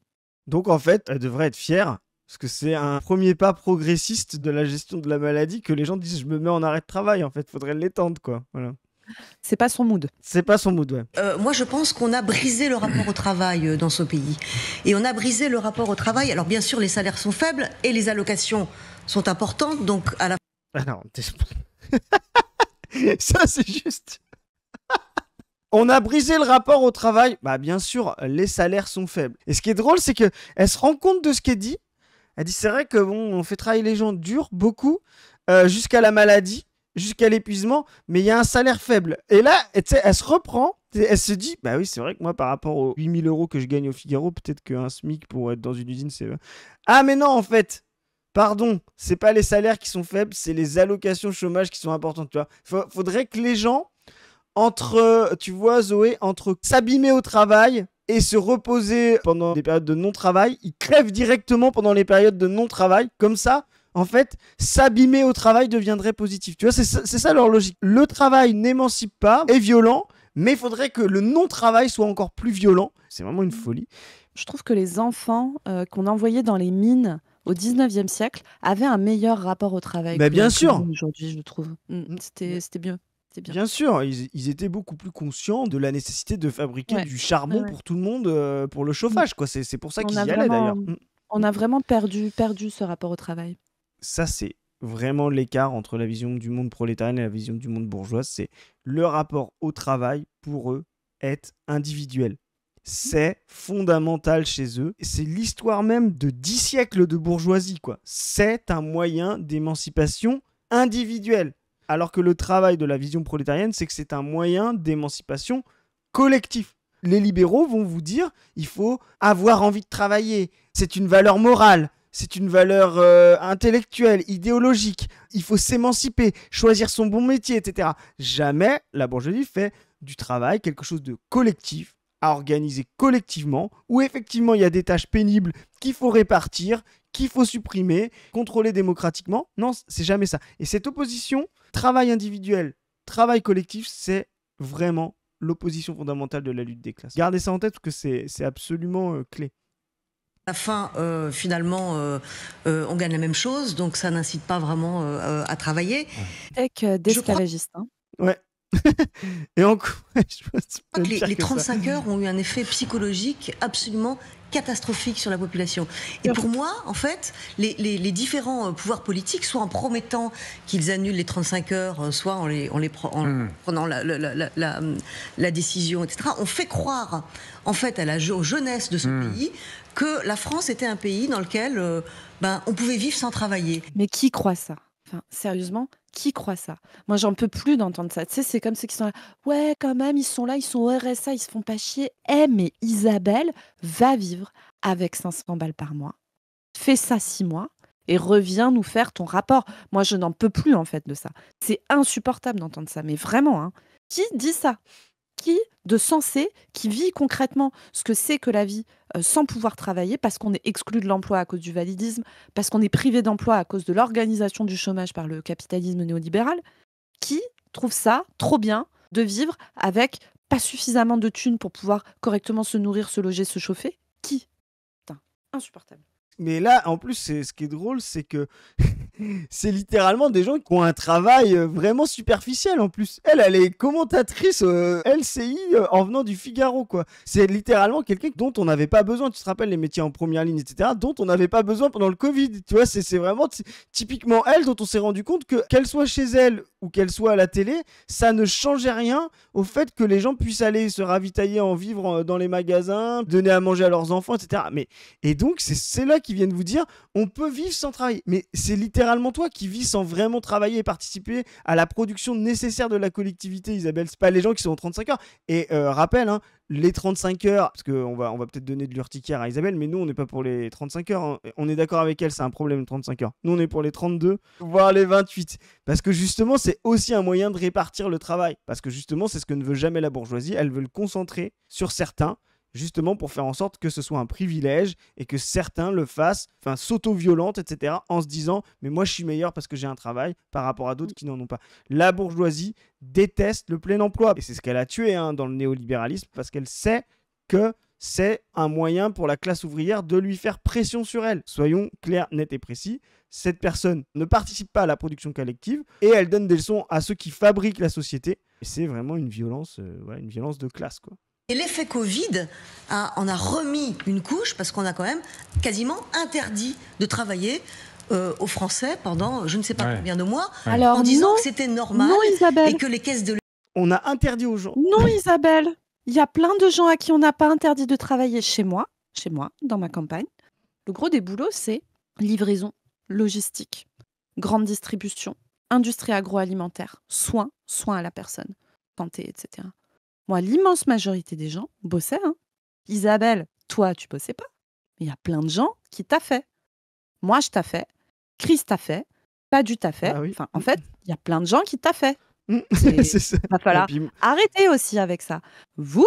Donc en fait, elle devrait être fière parce que c'est un premier pas progressiste de la gestion de la maladie que les gens disent je me mets en arrêt de travail. En fait, faudrait l'étendre quoi. Voilà. C'est pas son mood. C'est pas son mood, ouais. Moi, je pense qu'on a brisé le rapport au travail dans ce pays. Et on a brisé le rapport au travail. Alors, bien sûr, les salaires sont faibles et les allocations sont importantes. Donc, à la Ah non, ça, c'est juste. On a brisé le rapport au travail. Bah, bien sûr, les salaires sont faibles. Et ce qui est drôle, c'est qu'elle se rend compte de ce qu'elle dit. Elle dit c'est vrai que bon, on fait travailler les gens dur, beaucoup, jusqu'à la maladie. Jusqu'à l'épuisement, mais il y a un salaire faible. Et là, elle se reprend, elle se dit, bah oui, c'est vrai que moi, par rapport aux 8 000 € que je gagne au Figaro, peut-être qu'un SMIC pour être dans une usine, c'est... Ah, mais non, en fait, pardon, c'est pas les salaires qui sont faibles, c'est les allocations chômage qui sont importantes, tu vois. Faudrait que les gens, tu vois, Zoé, entre s'abîmer au travail et se reposer pendant des périodes de non-travail, ils crèvent directement pendant les périodes de non-travail, comme ça. En fait, s'abîmer au travail deviendrait positif. Tu vois, c'est ça leur logique. Le travail n'émancipe pas, est violent, mais il faudrait que le non-travail soit encore plus violent. C'est vraiment une folie. Je trouve que les enfants qu'on envoyait dans les mines au 19e siècle avaient un meilleur rapport au travail bien sûr. Aujourd'hui, je trouve. C'était mieux. Bien sûr, ils étaient beaucoup plus conscients de la nécessité de fabriquer du charbon pour tout le monde, pour le chauffage. Quoi. C'est pour ça qu'ils y allaient d'ailleurs. On a vraiment perdu ce rapport au travail. Ça, c'est vraiment l'écart entre la vision du monde prolétarien et la vision du monde bourgeois. C'est le rapport au travail, pour eux, est individuel. C'est fondamental chez eux. C'est l'histoire même de 10 siècles de bourgeoisie, quoi. C'est un moyen d'émancipation individuelle. Alors que le travail de la vision prolétarienne, c'est que c'est un moyen d'émancipation collectif. Les libéraux vont vous dire, il faut avoir envie de travailler. C'est une valeur morale. C'est une valeur intellectuelle, idéologique. Il faut s'émanciper, choisir son bon métier, etc. Jamais la bourgeoisie fait du travail quelque chose de collectif, à organiser collectivement, où effectivement il y a des tâches pénibles qu'il faut répartir, qu'il faut supprimer, contrôler démocratiquement. Non, c'est jamais ça. Et cette opposition, travail individuel, travail collectif, c'est vraiment l'opposition fondamentale de la lutte des classes. Gardez ça en tête parce que c'est absolument clé. À la fin, finalement, on gagne la même chose, donc ça n'incite pas vraiment à travailler. D'esclavagiste. Hein. Ouais. Et encore, je crois que les 35 heures ont eu un effet psychologique absolument catastrophique sur la population. Et pour moi, en fait, les différents pouvoirs politiques, soit en promettant qu'ils annulent les 35 heures, soit en prenant la décision, etc., ont fait croire, en fait, aux jeunesses de ce pays que la France était un pays dans lequel on pouvait vivre sans travailler. Mais qui croit ça ? Enfin, sérieusement, qui croit ça ? Moi, j'en peux plus d'entendre ça. Tu sais, c'est comme ceux qui sont là. Ouais, quand même, ils sont là, ils sont au RSA, ils se font pas chier. Mais Isabelle va vivre avec 500 balles par mois. Fais ça 6 mois et reviens nous faire ton rapport. Moi, je n'en peux plus, en fait, de ça. C'est insupportable d'entendre ça. Mais vraiment, hein. Qui dit ça ? Qui de sensé, qui vit concrètement ce que c'est que la vie sans pouvoir travailler parce qu'on est exclu de l'emploi à cause du validisme, parce qu'on est privé d'emploi à cause de l'organisation du chômage par le capitalisme néolibéral, qui trouve ça trop bien de vivre avec pas suffisamment de thunes pour pouvoir correctement se nourrir, se loger, se chauffer ? Qui ? Putain, insupportable. Mais là, en plus, ce qui est drôle, c'est que c'est littéralement des gens qui ont un travail vraiment superficiel en plus. Elle est commentatrice LCI en venant du Figaro, quoi. C'est littéralement quelqu'un dont on n'avait pas besoin. Tu te rappelles les métiers en première ligne, etc., dont on n'avait pas besoin pendant le Covid. Tu vois, c'est vraiment typiquement elle dont on s'est rendu compte que, qu'elle soit chez elle ou qu'elle soit à la télé, ça ne changeait rien au fait que les gens puissent aller se ravitailler en vivre dans les magasins, donner à manger à leurs enfants, etc. Et donc, c'est là qu'ils viennent vous dire, on peut vivre sans travailler. Mais c'est littéralement toi qui vis sans vraiment travailler et participer à la production nécessaire de la collectivité, Isabelle. C'est pas les gens qui sont en 35 heures. Et rappel, hein, les 35 heures, parce qu'on va peut-être donner de l'urticaire à Isabelle, mais nous, on n'est pas pour les 35 heures. Hein. On est d'accord avec elle, c'est un problème, 35 heures. Nous, on est pour les 32, voire les 28. Parce que justement, c'est aussi un moyen de répartir le travail. Parce que justement, c'est ce que ne veut jamais la bourgeoisie. Elle veut le concentrer sur certains, justement pour faire en sorte que ce soit un privilège et que certains le fassent, enfin s'auto-violentent, etc., en se disant « mais moi je suis meilleur parce que j'ai un travail par rapport à d'autres qui n'en ont pas ». La bourgeoisie déteste le plein emploi. Et c'est ce qu'elle a tué dans le néolibéralisme, parce qu'elle sait que c'est un moyen pour la classe ouvrière de lui faire pression sur elle. Soyons clairs, nets et précis. Cette personne ne participe pas à la production collective et elle donne des leçons à ceux qui fabriquent la société. Et c'est vraiment une violence de classe, quoi. Et l'effet Covid en a remis une couche parce qu'on a quand même quasiment interdit de travailler aux Français pendant je ne sais pas combien de mois, en disant que c'était normal et que les caisses de... On a interdit aux gens. Non, Isabelle, il y a plein de gens à qui on n'a pas interdit de travailler chez moi, dans ma campagne. Le gros des boulots, c'est livraison, logistique, grande distribution, industrie agroalimentaire, soins à la personne, santé, etc. Moi, l'immense majorité des gens bossaient. Hein. Isabelle, toi, tu bossais pas. Mais il y a plein de gens qui t'a fait. Moi, je t'a fait. Chris t'a fait. Padu t'a fait. Ah oui. Enfin, en fait, il y a plein de gens qui t'a fait. C'est ça. Il va falloir arrêter aussi avec ça. Vous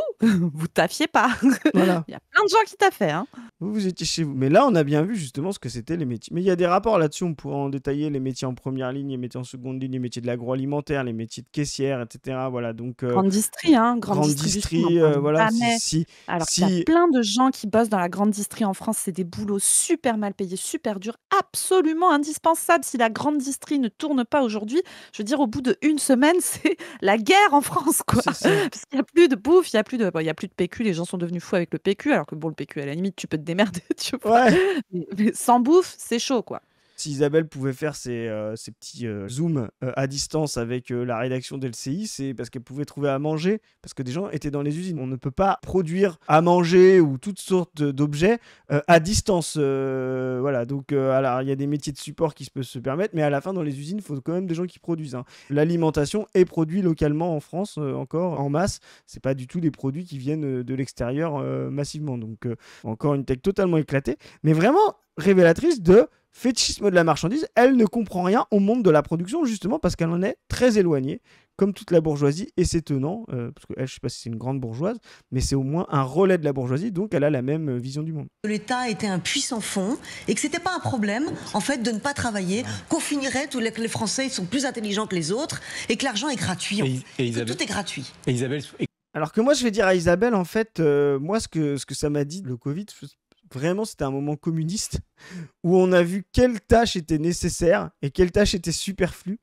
taffiez pas. Voilà. Il y a plein de gens qui taffent. Hein. Vous étiez chez vous. Mais là, on a bien vu justement ce que c'était les métiers. Mais il y a des rapports là-dessus, on pourrait en détailler les métiers en première ligne, les métiers en seconde ligne, les métiers de l'agroalimentaire, les métiers de caissière, etc. Voilà, donc, grande distrie, hein. Grande distrie, voilà. Alors qu'il y a plein de gens qui bossent dans la grande distrie en France, c'est des boulots super mal payés, super durs, absolument indispensables. Si la grande distrie ne tourne pas aujourd'hui, je veux dire, au bout d'une semaine, c'est la guerre en France, quoi. Parce qu'il n'y a plus de bouffe, il n'y a plus de PQ, les gens sont devenus fous avec le PQ, alors que bon, le PQ, à la limite, tu peux te démerder, tu vois. Ouais. Mais sans bouffe, c'est chaud, quoi. si Isabelle pouvait faire ses petits zooms à distance avec la rédaction d'LCI, c'est parce qu'elle pouvait trouver à manger, parce que des gens étaient dans les usines. On ne peut pas produire à manger ou toutes sortes d'objets à distance. Voilà, donc alors il y a des métiers de support qui peuvent se permettre, mais à la fin, dans les usines, il faut quand même des gens qui produisent. Hein. L'alimentation est produite localement en France, encore en masse. C'est pas du tout des produits qui viennent de l'extérieur massivement. Donc encore une tech totalement éclatée, mais vraiment révélatrice de fétichisme de la marchandise. Elle ne comprend rien au monde de la production, justement parce qu'elle en est très éloignée, comme toute la bourgeoisie, et c'est tenant, parce qu'elle, je ne sais pas si c'est une grande bourgeoise, mais c'est au moins un relais de la bourgeoisie, donc elle a la même vision du monde. L'État était un puissant fond et que c'était pas un problème, en fait, de ne pas travailler, qu'on finirait, tous les Français sont plus intelligents que les autres, et que l'argent est gratuit. Tout est gratuit. Et Isabelle... Alors que moi, je vais dire à Isabelle, en fait, moi, ce que ça m'a dit, le Covid, vraiment, c'était un moment communiste où on a vu quelles tâches étaient nécessaires et quelles tâches étaient superflues.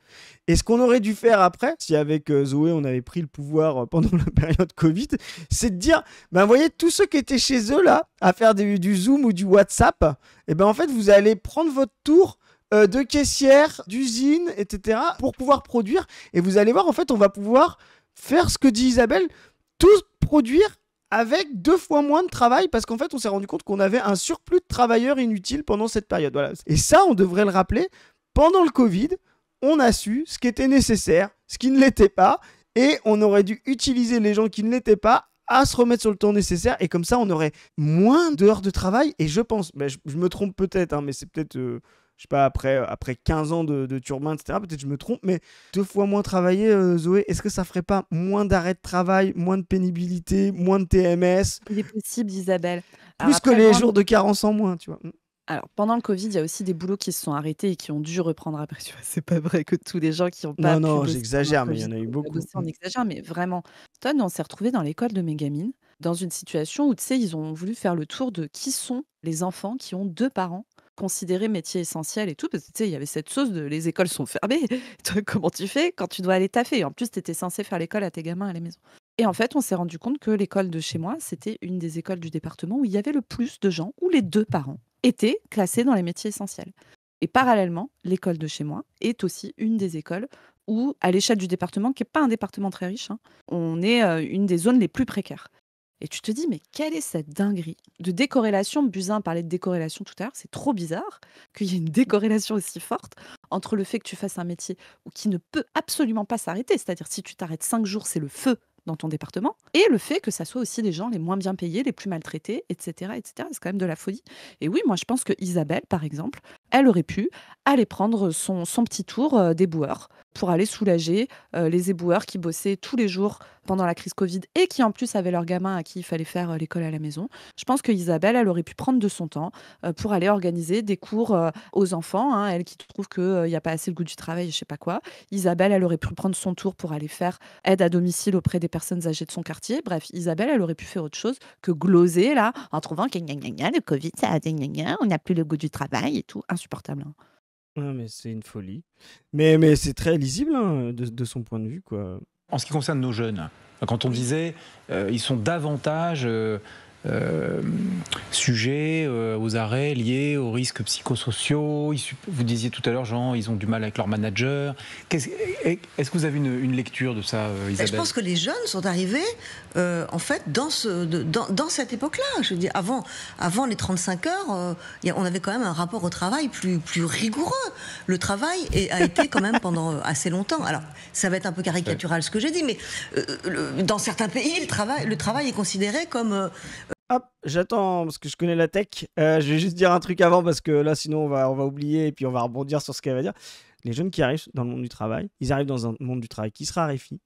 Et ce qu'on aurait dû faire après, si avec Zoé, on avait pris le pouvoir pendant la période Covid, c'est de dire, ben, vous voyez, tous ceux qui étaient chez eux, là, à faire du Zoom ou du WhatsApp, et ben, en fait, vous allez prendre votre tour de caissière, d'usine, etc., pour pouvoir produire. Et vous allez voir, en fait, on va pouvoir faire ce que dit Isabelle, tous produire avec 2 fois moins de travail, parce qu'en fait, on s'est rendu compte qu'on avait un surplus de travailleurs inutiles pendant cette période. Voilà. Et ça, on devrait le rappeler, pendant le Covid, on a su ce qui était nécessaire, ce qui ne l'était pas, et on aurait dû utiliser les gens qui ne l'étaient pas à se remettre sur le temps nécessaire, et comme ça, on aurait moins d'heures de travail, et je pense, je me trompe peut-être, hein, mais c'est peut-être... je sais pas, après 15 ans de turbin, etc., peut-être je me trompe, mais 2 fois moins travaillé, Zoé, est-ce que ça ferait pas moins d'arrêt de travail, moins de pénibilité, moins de TMS? Il est possible, Isabelle. Plus que les jours de carence en moins, tu vois. Alors, pendant le Covid, il y a aussi des boulots qui se sont arrêtés et qui ont dû reprendre après. Tu vois, c'est pas vrai que tous les gens qui n'ont pas pu Non, bosser j'exagère, pendant mais il y le en a eu Covid, beaucoup. on exagère, mais vraiment. On s'est retrouvés dans l'école de mes gamines, dans une situation où, tu sais, ils ont voulu faire le tour de qui sont les enfants qui ont 2 parents considérés métiers essentiels et tout, parce que tu sais, il y avait cette sauce de les écoles sont fermées. Toi, comment tu fais quand tu dois aller taffer? En plus, tu étais censé faire l'école à tes gamins à la maison. Et en fait, on s'est rendu compte que l'école de chez moi, c'était une des écoles du département où il y avait le plus de gens, où les 2 parents étaient classés dans les métiers essentiels. Et parallèlement, l'école de chez moi est aussi une des écoles où, à l'échelle du département, qui n'est pas un département très riche, hein, on est une des zones les plus précaires. Et tu te dis, mais quelle est cette dinguerie de décorrélation? Buzyn parlait de décorrélation tout à l'heure, c'est trop bizarre qu'il y ait une décorrélation aussi forte entre le fait que tu fasses un métier qui ne peut absolument pas s'arrêter, c'est-à-dire si tu t'arrêtes 5 jours, c'est le feu dans ton département, et le fait que ça soit aussi les gens les moins bien payés, les plus maltraités, etc. etc. C'est quand même de la folie. Et oui, moi je pense que Isabelle, par exemple, elle aurait pu aller prendre son petit tour d'éboueur pour aller soulager les éboueurs qui bossaient tous les jours pendant la crise Covid et qui en plus avaient leurs gamins à qui il fallait faire l'école à la maison. Je pense que Isabelle, elle aurait pu prendre de son temps pour aller organiser des cours aux enfants, hein, elle qui trouve qu'il n'y a pas assez le goût du travail, je sais pas quoi. Isabelle, elle aurait pu prendre son tour pour aller faire aide à domicile auprès des personnes âgées de son quartier. Bref, Isabelle, elle aurait pu faire autre chose que gloser là, en trouvant que le Covid, ça a on n'a plus le goût du travail et tout. Insupportable. Hein. Ah, mais c'est une folie. Mais c'est très lisible, hein, de son point de vue, quoi. En ce qui concerne nos jeunes, quand on disait ils sont davantage sujets aux arrêts liés aux risques psychosociaux, vous disiez tout à l'heure, Jean, ils ont du mal avec leur manager. Est-ce que vous avez une lecture de ça, Isabelle? Je pense que les jeunes sont arrivés en fait dans cette époque-là. Je veux dire, avant les 35 heures, on avait quand même un rapport au travail plus rigoureux. Le travail a été quand même pendant assez longtemps. Alors, ça va être un peu caricatural ce que j'ai dit, mais dans certains pays, le travail est considéré comme... Hop, j'attends, parce que je connais la tech. Je vais juste dire un truc avant, parce que là, sinon, on va oublier, et puis on va rebondir sur ce qu'elle va dire. Les jeunes qui arrivent dans le monde du travail, ils arrivent dans un monde du travail qui se raréfie,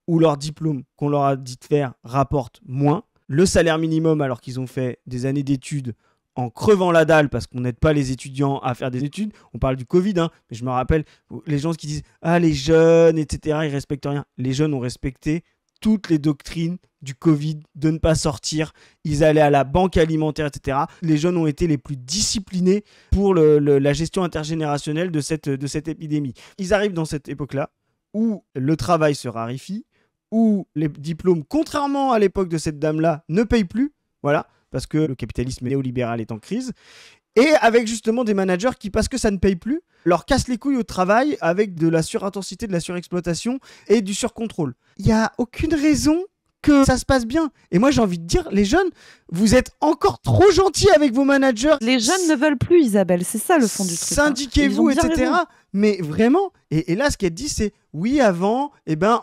où leur diplôme qu'on leur a dit de faire rapporte moins, le salaire minimum, alors qu'ils ont fait des années d'études en crevant la dalle, parce qu'on n'aide pas les étudiants à faire des études. On parle du Covid, hein, mais je me rappelle, les gens qui disent « Ah, les jeunes, etc., ils respectent rien ». Les jeunes ont respecté toutes les doctrines du Covid, de ne pas sortir, ils allaient à la banque alimentaire, etc. Les jeunes ont été les plus disciplinés pour la gestion intergénérationnelle de cette épidémie. Ils arrivent dans cette époque-là où le travail se raréfie, où les diplômes, contrairement à l'époque de cette dame-là, ne payent plus, voilà, parce que le capitalisme néolibéral est en crise. Et avec justement des managers qui, parce que ça ne paye plus, leur cassent les couilles au travail avec de la surintensité, de la surexploitation et du surcontrôle. Il n'y a aucune raison que ça se passe bien. Et moi, j'ai envie de dire, les jeunes, vous êtes encore trop gentils avec vos managers. Les jeunes ne veulent plus, Isabelle. C'est ça le fond du truc. Syndiquez-vous, etc. Raison. Mais vraiment, et là, ce qu'elle dit, c'est oui, avant,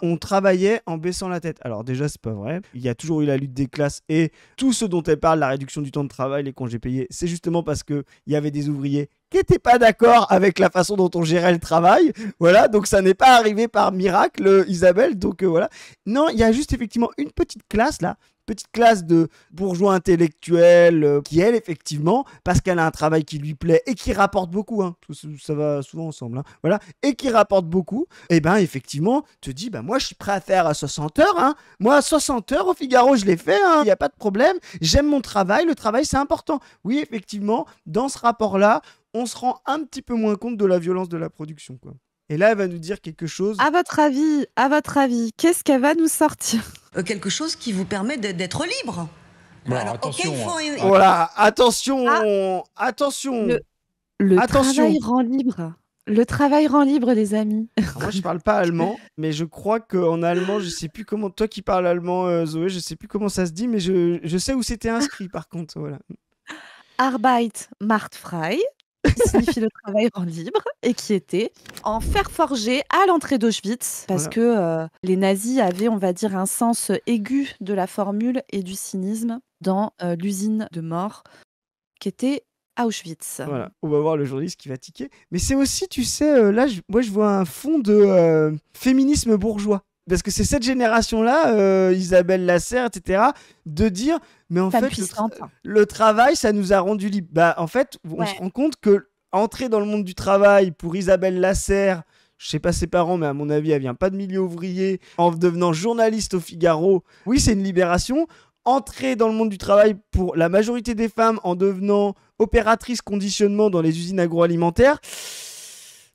on travaillait en baissant la tête. Alors déjà, c'est pas vrai. Il y a toujours eu la lutte des classes et tout ce dont elle parle, la réduction du temps de travail, les congés payés, c'est justement parce qu'il y avait des ouvriers qui n'étaient pas d'accord avec la façon dont on gérait le travail. Voilà, donc ça n'est pas arrivé par miracle, Isabelle. Donc voilà. Non, il y a juste effectivement une petite classe là. Petite classe de bourgeois intellectuels qui, elle, effectivement, parce qu'elle a un travail qui lui plaît et qui rapporte beaucoup, hein, ça va souvent ensemble, hein, voilà, et qui rapporte beaucoup, et ben effectivement, te dis, moi je suis prêt à faire 60 heures, hein, moi 60 heures au Figaro, je l'ai fait, il n'y a pas de problème, j'aime mon travail, le travail c'est important. Oui, effectivement, dans ce rapport-là, on se rend un petit peu moins compte de la violence de la production, quoi. Et là, elle va nous dire quelque chose. À votre avis, qu'est-ce qu'elle va nous sortir ? Quelque chose qui vous permet d'être libre. Voilà, alors, attention. Voilà, attention, attention. Le travail rend libre. Le travail rend libre, les amis. Alors moi, je parle pas allemand, mais je crois qu'en allemand, je sais plus comment. Toi qui parles allemand, Zoé, je sais plus comment ça se dit, mais je sais où c'était inscrit, par contre. Voilà. Arbeit macht frei, qui signifie le travail rend libre, et qui était en fer forgé à l'entrée d'Auschwitz, parce que les nazis avaient, on va dire, un sens aigu de la formule et du cynisme dans l'usine de mort qui était à Auschwitz. Voilà, on va voir le journaliste qui va tiquer. Mais c'est aussi, tu sais, là, moi je vois un fond de féminisme bourgeois. Parce que c'est cette génération-là, Isabelle Lasserre, etc., de dire, mais en fait, le travail, ça nous a rendu libre. En fait, on se rend compte que entrer dans le monde du travail pour Isabelle Lasserre, je sais pas ses parents, mais à mon avis, elle vient pas de milieu ouvrier, en devenant journaliste au Figaro, oui, c'est une libération. Entrer dans le monde du travail pour la majorité des femmes en devenant opératrice conditionnement dans les usines agroalimentaires,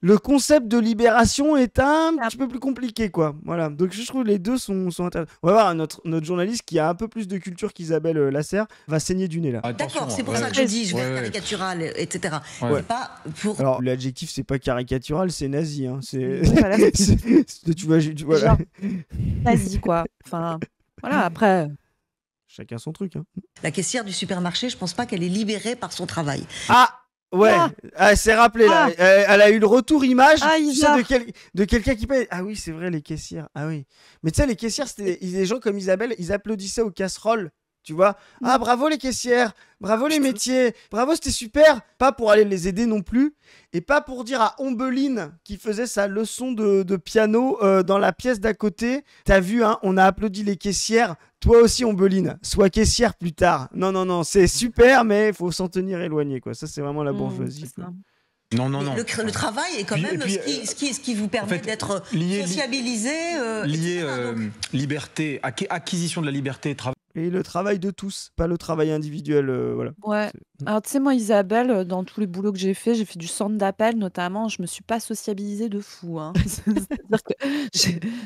le concept de libération est un petit peu plus compliqué, quoi. Voilà. Donc je trouve que les deux sont intéressants. On va voir notre journaliste qui a un peu plus de culture qu'Isabelle Lasserre va saigner du nez là. D'accord, c'est pour ça que je dis, je vais être caricatural, etc. Ouais. Pas pour... Alors l'adjectif c'est pas caricatural, c'est nazi. Hein. C'est... Voilà. tu vois. Genre, nazi quoi. Enfin, voilà. Après. Chacun son truc. Hein. La caissière du supermarché, je pense pas qu'elle est libérée par son travail. Ah. Ouais, elle s'est rappelée là. Elle a eu le retour image de quelqu'un qui paye. Ah oui, c'est vrai, les caissières. Ah oui. Mais tu sais, les caissières, c'était des gens comme Isabelle, ils applaudissaient aux casseroles. Tu vois, ah bravo les caissières, bravo les métiers, bravo c'était super. Pas pour aller les aider non plus. Et pas pour dire à Ombeline qui faisait sa leçon de piano dans la pièce d'à côté. T'as vu, hein, on a applaudi les caissières. Toi aussi Ombeline, sois caissière plus tard. Non, c'est super, mais il faut s'en tenir éloigné, quoi. Ça c'est vraiment la bourgeoisie. Non. Le travail est quand même ce qui vous permet d'être sociabilisé. Liberté, acquisition de la liberté, travail. Et le travail de tous, pas le travail individuel, voilà. Ouais. Alors tu sais, moi, Isabelle, dans tous les boulots que j'ai fait du centre d'appel notamment, je me suis pas sociabilisée de fou. Hein. C'est-à-dire que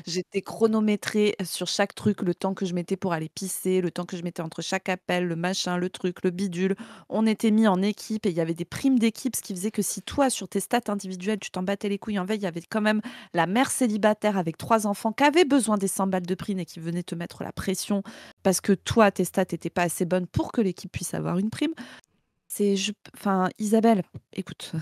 j'étais chronométrée sur chaque truc, le temps que je mettais pour aller pisser, le temps que je mettais entre chaque appel, le machin, le truc, le bidule. On était mis en équipe et il y avait des primes d'équipe, ce qui faisait que si toi, sur tes stats individuelles, tu t'en battais les couilles en veille, il y avait quand même la mère célibataire avec 3 enfants qui avait besoin des 100 balles de prime et qui venait te mettre la pression parce que toi, tes stats n'étaient pas assez bonnes pour que l'équipe puisse avoir une prime. Isabelle, écoute,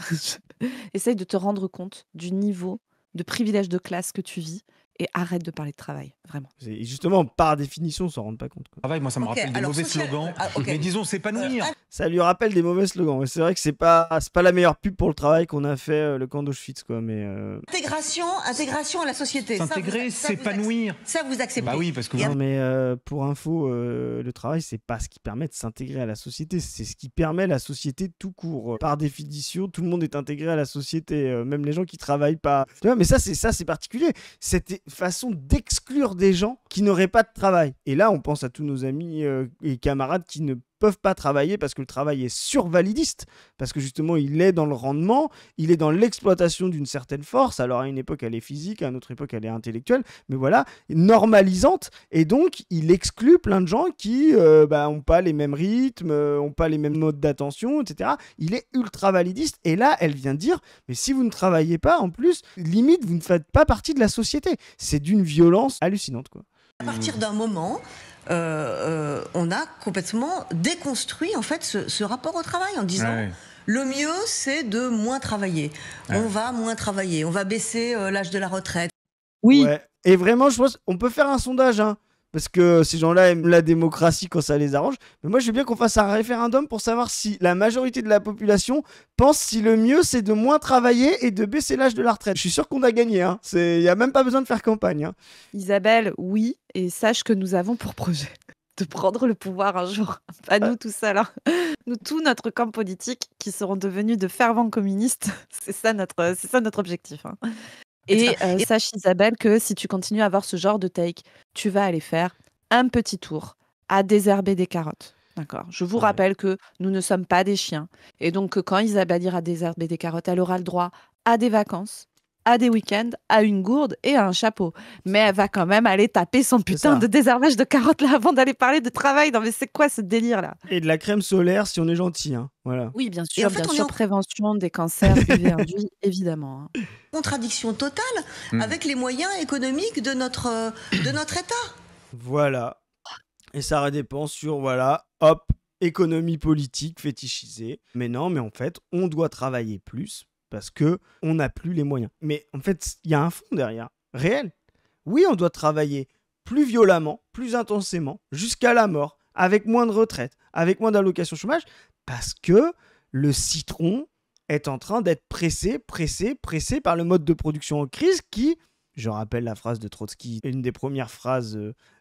essaye de te rendre compte du niveau de privilège de classe que tu vis et arrête de parler de travail, vraiment. Et justement, par définition, on s'en rend pas compte. Quoi. Travail, moi, ça me rappelle des mauvais slogans. Mais disons, s'épanouir. Ça lui rappelle des mauvais slogans. C'est vrai que c'est pas la meilleure pub pour le travail qu'on a fait le camp d'Auschwitz, quoi. Mais intégration à la société. S'intégrer, s'épanouir. Ça vous acceptez. Bah oui, parce que non, mais pour info, le travail, c'est pas ce qui permet de s'intégrer à la société. C'est ce qui permet la société tout court. Par définition, tout le monde est intégré à la société, même les gens qui travaillent pas. Tu vois, mais ça, c'est particulier. Cette façon d'exclure des gens qui n'auraient pas de travail. Et là, on pense à tous nos amis et camarades qui ne peuvent pas travailler parce que le travail est survalidiste, parce que justement il est dans le rendement, il est dans l'exploitation d'une certaine force. Alors à une époque elle est physique, à une autre époque elle est intellectuelle, mais voilà, normalisante, et donc il exclut plein de gens qui ont pas les mêmes rythmes, ont pas les mêmes modes d'attention, etc. Il est ultra validiste, et là elle vient dire, mais si vous ne travaillez pas, en plus, limite vous ne faites pas partie de la société. C'est d'une violence hallucinante, quoi. À partir d'un moment, on a complètement déconstruit en fait ce rapport au travail en disant le mieux c'est de moins travailler. On va moins travailler, on va baisser l'âge de la retraite. Oui. Ouais. Et vraiment, je pense, on peut faire un sondage, hein, parce que ces gens-là aiment la démocratie quand ça les arrange. Mais moi, je veux bien qu'on fasse un référendum pour savoir si la majorité de la population pense si le mieux, c'est de moins travailler et de baisser l'âge de la retraite. Je suis sûr qu'on a gagné. Hein. Il n'y a même pas besoin de faire campagne. Hein. Isabelle, oui. Et sache que nous avons pour projet de prendre le pouvoir un jour. Pas nous tout seuls. Hein. Nous, tout notre camp politique, qui seront devenus de fervents communistes. C'est ça notre objectif. Hein. Et sache, Isabelle, que si tu continues à avoir ce genre de take, tu vas aller faire un petit tour à désherber des carottes. D'accord. Je vous rappelle que nous ne sommes pas des chiens. Et donc, quand Isabelle ira désherber des carottes, elle aura le droit à des vacances, à des week-ends, à une gourde et à un chapeau. Mais elle va quand même aller taper son putain de désherbage de carottes là avant d'aller parler de travail. Non mais c'est quoi ce délire là? Et de la crème solaire si on est gentil. Hein. Voilà. Oui, bien sûr, prévention des cancers UV induits, évidemment. Hein. Contradiction totale avec les moyens économiques de notre État. Voilà. Et ça dépend sur, hop, économie politique fétichisée. Mais non, mais en fait, on doit travailler plus parce qu'on n'a plus les moyens. Mais en fait, il y a un fond derrière, réel. Oui, on doit travailler plus violemment, plus intensément, jusqu'à la mort, avec moins de retraite, avec moins d'allocations chômage, parce que le citron est en train d'être pressé par le mode de production en crise qui, je rappelle la phrase de Trotsky, une des premières phrases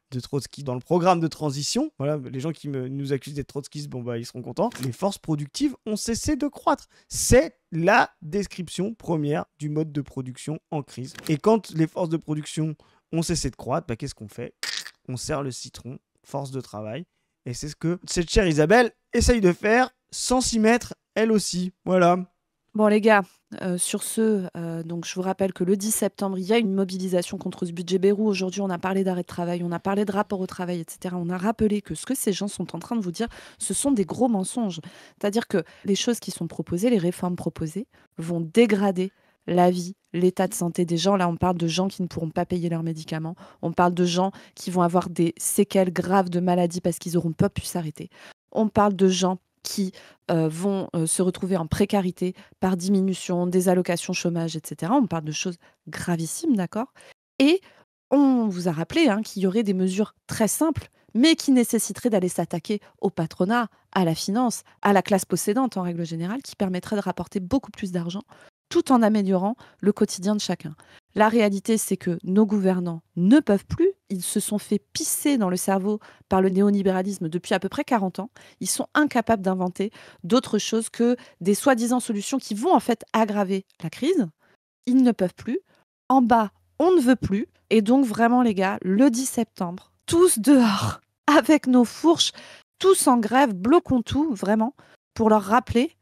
de Trotsky dans le programme de transition. Voilà, les gens qui nous accusent d'être trotskistes, ils seront contents. Les forces productives ont cessé de croître. C'est la description première du mode de production en crise. Et quand les forces de production ont cessé de croître, qu'est-ce qu'on fait? On serre le citron, force de travail. Et c'est ce que cette chère Isabelle essaye de faire sans s'y mettre elle aussi. Voilà. Bon les gars, sur ce, donc je vous rappelle que le 10 septembre, il y a une mobilisation contre ce budget Bayrou. Aujourd'hui, on a parlé d'arrêt de travail, on a parlé de rapport au travail, etc. On a rappelé que ce que ces gens sont en train de vous dire, ce sont des gros mensonges. C'est-à-dire que les choses qui sont proposées, les réformes proposées, vont dégrader la vie, l'état de santé des gens. Là, on parle de gens qui ne pourront pas payer leurs médicaments. On parle de gens qui vont avoir des séquelles graves de maladies parce qu'ils n'auront pas pu s'arrêter. On parle de gens qui vont se retrouver en précarité par diminution des allocations chômage, etc. On parle de choses gravissimes, d'accord? Et on vous a rappelé qu'il y aurait des mesures très simples, mais qui nécessiteraient d'aller s'attaquer au patronat, à la finance, à la classe possédante en règle générale, qui permettraient de rapporter beaucoup plus d'argent, tout en améliorant le quotidien de chacun. La réalité, c'est que nos gouvernants ne peuvent plus. Ils se sont fait pisser dans le cerveau par le néolibéralisme depuis à peu près 40 ans. Ils sont incapables d'inventer d'autres choses que des soi-disant solutions qui vont en fait aggraver la crise. Ils ne peuvent plus. En bas, on ne veut plus. Et donc vraiment, les gars, le 10 septembre, tous dehors, avec nos fourches, tous en grève, bloquons tout, vraiment, pour leur rappeler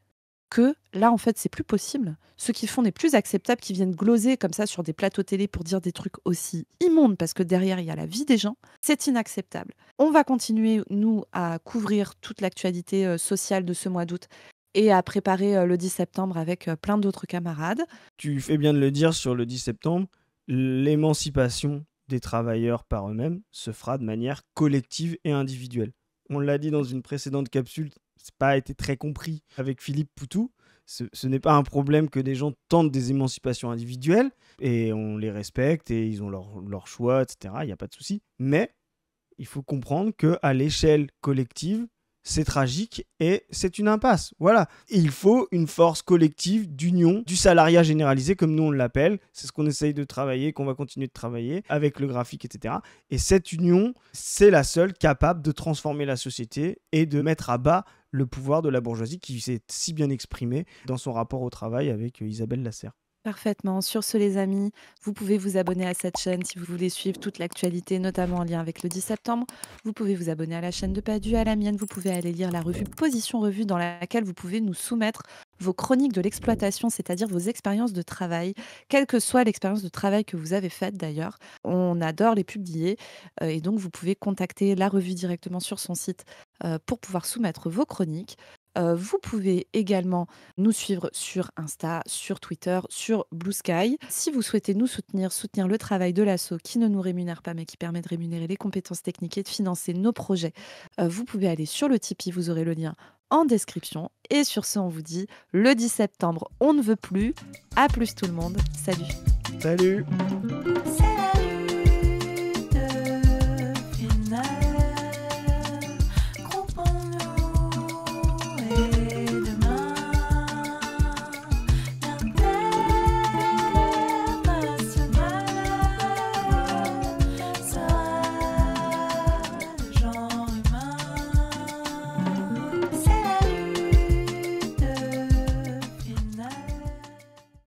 que là, en fait, c'est plus possible. Ce qu'ils font n'est plus acceptable, qu'ils viennent gloser comme ça sur des plateaux télé pour dire des trucs aussi immondes, parce que derrière, il y a la vie des gens. C'est inacceptable. On va continuer, nous, à couvrir toute l'actualité sociale de ce mois d'août et à préparer le 10 septembre avec plein d'autres camarades. Tu fais bien de le dire sur le 10 septembre, l'émancipation des travailleurs par eux-mêmes se fera de manière collective et individuelle. On l'a dit dans une précédente capsule, c'est pas été très compris avec Philippe Poutou. Ce n'est pas un problème que des gens tentent des émancipations individuelles et on les respecte et ils ont leur choix, etc. Il n'y a pas de souci. Mais il faut comprendre qu'à l'échelle collective, c'est tragique et c'est une impasse. Voilà. Et il faut une force collective d'union, du salariat généralisé, comme nous on l'appelle. C'est ce qu'on essaye de travailler, qu'on va continuer de travailler avec le graphique, etc. Et cette union, c'est la seule capable de transformer la société et de mettre à bas le pouvoir de la bourgeoisie qui s'est si bien exprimé dans son rapport au travail avec Isabelle Lasserre. Parfaitement. Sur ce, les amis, vous pouvez vous abonner à cette chaîne si vous voulez suivre toute l'actualité, notamment en lien avec le 10 septembre. Vous pouvez vous abonner à la chaîne de Padu, à la mienne. Vous pouvez aller lire la revue Position Revue dans laquelle vous pouvez nous soumettre vos chroniques de l'exploitation, c'est-à-dire vos expériences de travail, quelle que soit l'expérience de travail que vous avez faite d'ailleurs. On adore les publier et donc vous pouvez contacter la revue directement sur son site pour pouvoir soumettre vos chroniques. Vous pouvez également nous suivre sur Insta, sur Twitter, sur Blue Sky. Si vous souhaitez nous soutenir le travail de l'asso qui ne nous rémunère pas mais qui permet de rémunérer les compétences techniques et de financer nos projets, vous pouvez aller sur le Tipeee, vous aurez le lien en description. Et sur ce, on vous dit le 10 septembre, on ne veut plus. À plus tout le monde. Salut. Salut. Salut.